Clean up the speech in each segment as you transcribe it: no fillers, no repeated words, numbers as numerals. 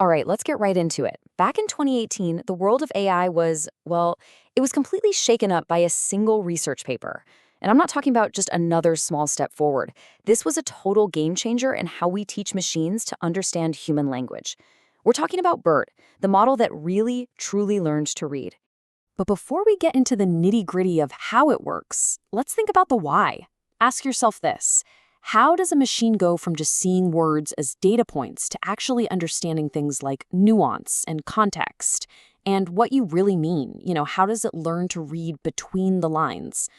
All right, let's get right into it. Back in 2018, the world of AI was, well, it was completely shaken up by a single research paper. And I'm not talking about just another small step forward. This was a total game changer in how we teach machines to understand human language. We're talking about BERT, the model that really, truly learned to read. But before we get into the nitty-gritty of how it works, let's think about the why. Ask yourself this. How does a machine go from just seeing words as data points to actually understanding things like nuance and context and what you really mean? How does it learn to read between the lines?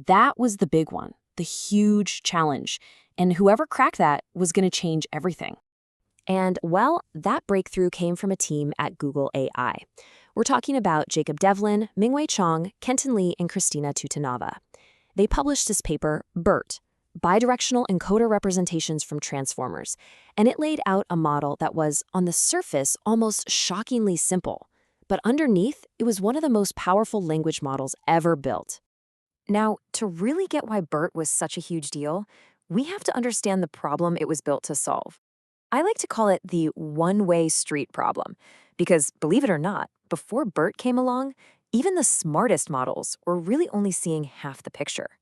That was the big one, the huge challenge. And whoever cracked that was going to change everything. And, well, that breakthrough came from a team at Google AI. We're talking about Jacob Devlin, Mingwei Chong, Kenton Lee, and Christina Tutanova. They published this paper, BERT, Bidirectional Encoder Representations from Transformers, and it laid out a model that was, on the surface, almost shockingly simple. But underneath, it was one of the most powerful language models ever built. Now, to really get why BERT was such a huge deal, we have to understand the problem it was built to solve. I like to call it the one-way street problem, because, believe it or not, before BERT came along, even the smartest models were really only seeing half the picture.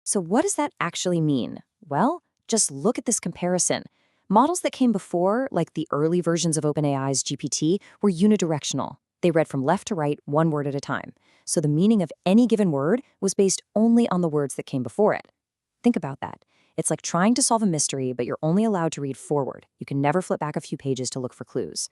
So what does that actually mean? Well, just look at this comparison. Models that came before, like the early versions of OpenAI's GPT, were unidirectional. They read from left to right, one word at a time. So the meaning of any given word was based only on the words that came before it. Think about that. It's like trying to solve a mystery, but you're only allowed to read forward. You can never flip back a few pages to look for clues.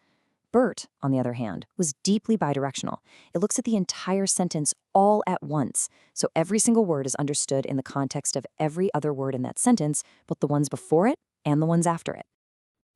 BERT, on the other hand, was deeply bidirectional. It looks at the entire sentence all at once, so every single word is understood in the context of every other word in that sentence, both the ones before it and the ones after it.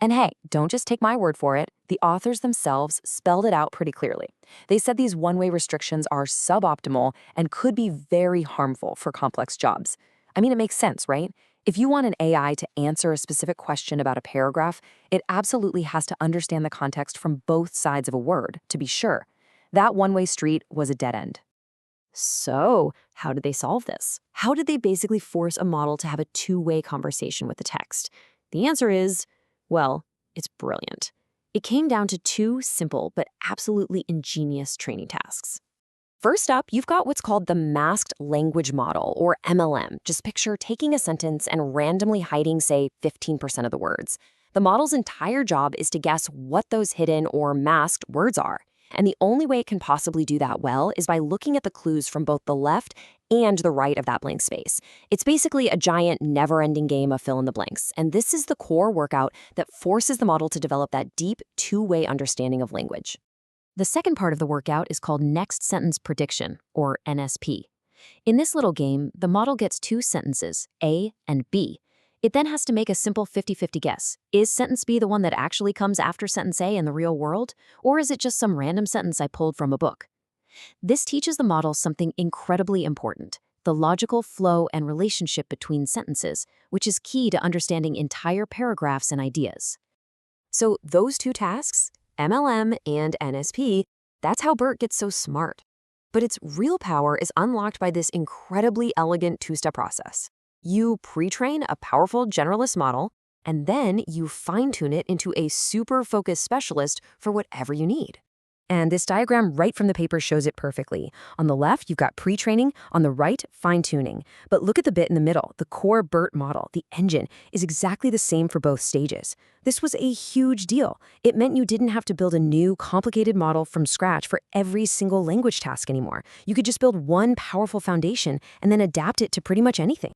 And hey, don't just take my word for it. The authors themselves spelled it out pretty clearly. They said these one-way restrictions are suboptimal and could be very harmful for complex jobs. I mean, it makes sense, right? If you want an AI to answer a specific question about a paragraph, it absolutely has to understand the context from both sides of a word, to be sure. That one-way street was a dead end. So, how did they solve this? How did they basically force a model to have a two-way conversation with the text? The answer is, well, it's brilliant. It came down to two simple but absolutely ingenious training tasks. First up, you've got what's called the masked language model, or MLM. Just picture taking a sentence and randomly hiding, say, 15% of the words. The model's entire job is to guess what those hidden or masked words are. And the only way it can possibly do that well is by looking at the clues from both the left and the right of that blank space. It's basically a giant, never-ending game of fill in the blanks. And this is the core workout that forces the model to develop that deep, two-way understanding of language. The second part of the workout is called Next Sentence Prediction, or NSP. In this little game, the model gets two sentences, A and B. It then has to make a simple 50-50 guess. Is sentence B the one that actually comes after sentence A in the real world, or is it just some random sentence I pulled from a book? This teaches the model something incredibly important, the logical flow and relationship between sentences, which is key to understanding entire paragraphs and ideas. So those two tasks, MLM and NSP, that's how BERT gets so smart. But its real power is unlocked by this incredibly elegant two-step process. You pre-train a powerful generalist model, and then you fine-tune it into a super-focused specialist for whatever you need. And this diagram right from the paper shows it perfectly. On the left, you've got pre-training. On the right, fine-tuning. But look at the bit in the middle. The core BERT model, the engine, is exactly the same for both stages. This was a huge deal. It meant you didn't have to build a new, complicated model from scratch for every single language task anymore. You could just build one powerful foundation and then adapt it to pretty much anything.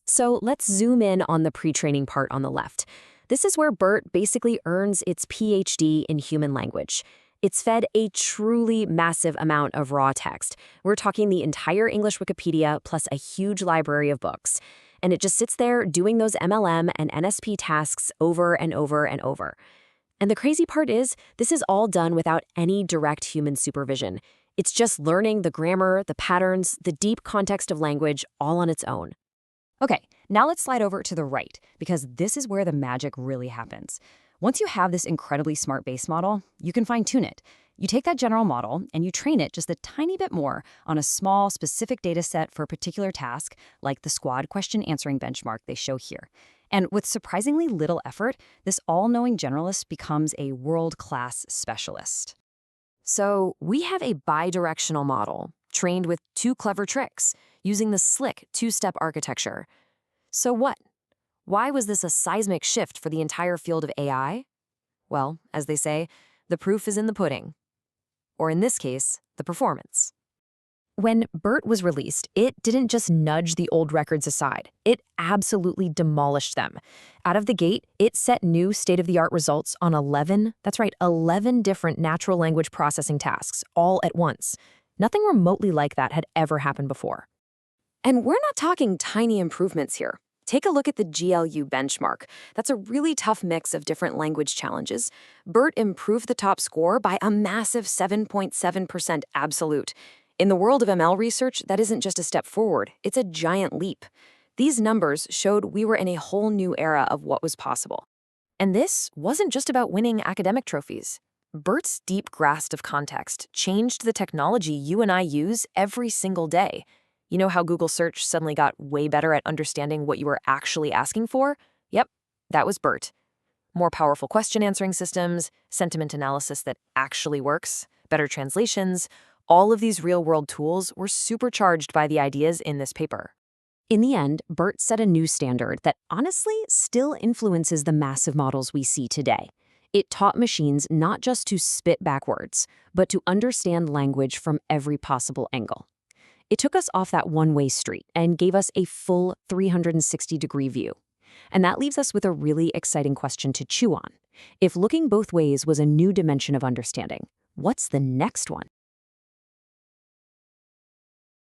So let's zoom in on the pre-training part on the left. This is where BERT basically earns its PhD in human language. It's fed a truly massive amount of raw text. We're talking the entire English Wikipedia plus a huge library of books. And it just sits there doing those MLM and NSP tasks over and over and over. And the crazy part is, this is all done without any direct human supervision. It's just learning the grammar, the patterns, the deep context of language all on its own. Okay, now let's slide over to the right, because this is where the magic really happens. Once you have this incredibly smart base model, you can fine-tune it. You take that general model and you train it just a tiny bit more on a small, specific data set for a particular task, like the squad question answering benchmark they show here. And with surprisingly little effort, this all-knowing generalist becomes a world-class specialist. So we have a bidirectional model trained with two clever tricks using the slick two-step architecture. So what? Why was this a seismic shift for the entire field of AI? Well, as they say, the proof is in the pudding. Or in this case, the performance. When BERT was released, it didn't just nudge the old records aside. It absolutely demolished them. Out of the gate, it set new state-of-the-art results on 11 different natural language processing tasks, all at once. Nothing remotely like that had ever happened before. And we're not talking tiny improvements here. Take a look at the GLU benchmark. That's a really tough mix of different language challenges. BERT improved the top score by a massive 7.7% absolute. In the world of ML research, that isn't just a step forward, it's a giant leap. These numbers showed we were in a whole new era of what was possible. And this wasn't just about winning academic trophies. BERT's deep grasp of context changed the technology you and I use every single day. You know how Google search suddenly got way better at understanding what you were actually asking for? Yep, that was BERT. More powerful question answering systems, sentiment analysis that actually works, better translations. All of these real-world tools were supercharged by the ideas in this paper. In the end, BERT set a new standard that honestly still influences the massive models we see today. It taught machines not just to spit back words, but to understand language from every possible angle. It took us off that one-way street and gave us a full 360-degree view. And that leaves us with a really exciting question to chew on. If looking both ways was a new dimension of understanding, what's the next one?